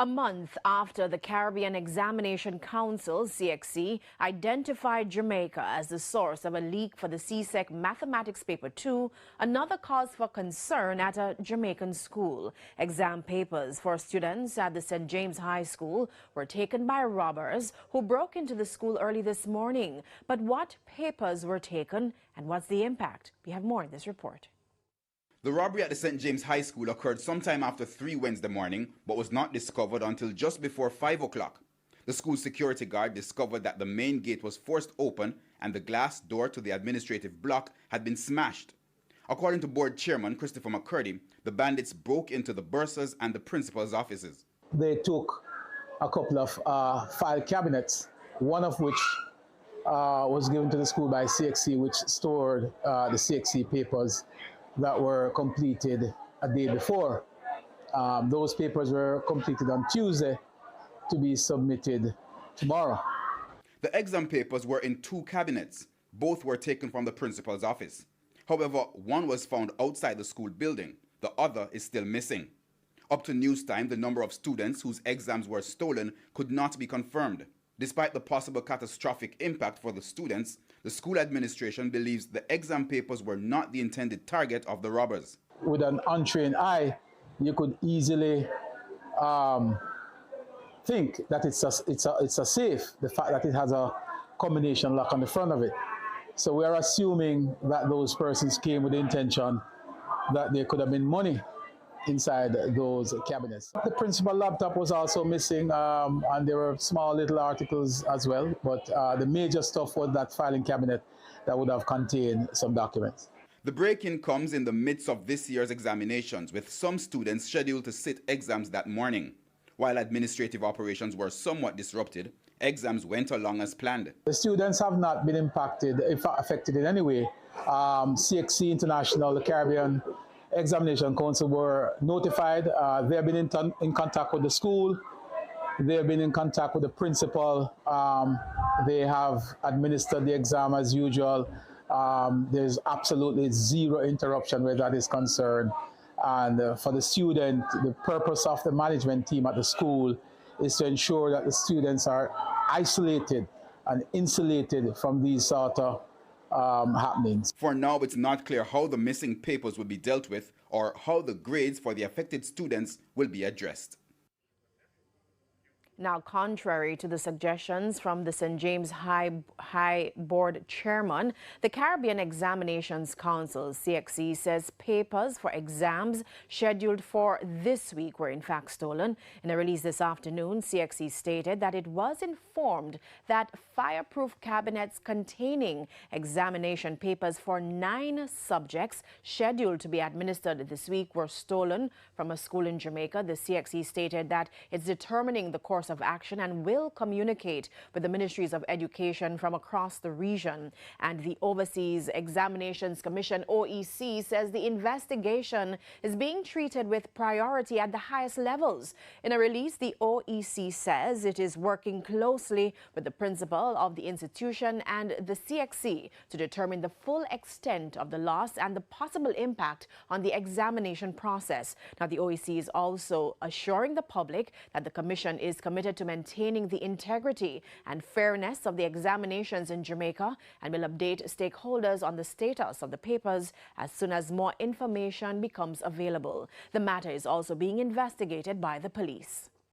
A month after the Caribbean Examination Council, CXC, identified Jamaica as the source of a leak for the CSEC Mathematics Paper 2, another cause for concern at a Jamaican school. Exam papers for students at the St. James High School were taken by robbers who broke into the school early this morning. But what papers were taken and what's the impact? We have more in this report. The robbery at the St. James High School occurred sometime after 3 Wednesday morning, but was not discovered until just before 5 o'clock. The school's security guard discovered that the main gate was forced open and the glass door to the administrative block had been smashed. According to board chairman Christopher McCurdy, the bandits broke into the bursars and the principal's offices. They took a couple of file cabinets, one of which was given to the school by CXC, which stored the CXC papers that were completed a day before. Those papers were completed on Tuesday to be submitted tomorrow. The exam papers were in 2 cabinets. Both were taken from the principal's office. However, one was found outside the school building. The other is still missing. Up to news time, the number of students whose exams were stolen could not be confirmed. Despite the possible catastrophic impact for the students, the school administration believes the exam papers were not the intended target of the robbers. With an untrained eye, you could easily think that it's a safe, the fact that it has a combination lock on the front of it. So we are assuming that those persons came with the intention that there could have been money inside those cabinets. The principal laptop was also missing, and there were small little articles as well, but the major stuff was that filing cabinet that would have contained some documents. The break-in comes in the midst of this year's examinations, with some students scheduled to sit exams that morning. While administrative operations were somewhat disrupted, exams went along as planned. The students have not been impacted, in fact affected in any way. CXC International, the Caribbean Examination Council were notified. They have been in contact with the school. They have been in contact with the principal. They have administered the exam as usual. There's absolutely zero interruption where that is concerned. And for the student, the purpose of the management team at the school is to ensure that the students are isolated and insulated from these sort of happenings. For now, it's not clear how the missing papers will be dealt with or how the grades for the affected students will be addressed. Now, contrary to the suggestions from the St. James High Board Chairman, the Caribbean Examinations Council, CXC, says papers for exams scheduled for this week were in fact stolen. In a release this afternoon, CXC stated that it was informed that fireproof cabinets containing examination papers for 9 subjects scheduled to be administered this week were stolen from a school in Jamaica. The CXC stated that it's determining the course of action and will communicate with the ministries of education from across the region. And the Overseas Examinations Commission, OEC, says the investigation is being treated with priority at the highest levels. In a release, the OEC says it is working closely with the principal of the institution and the CXC to determine the full extent of the loss and the possible impact on the examination process. Now, the OEC is also assuring the public that the commission is committed to maintaining the integrity and fairness of the examinations in Jamaica and will update stakeholders on the status of the papers as soon as more information becomes available. The matter is also being investigated by the police.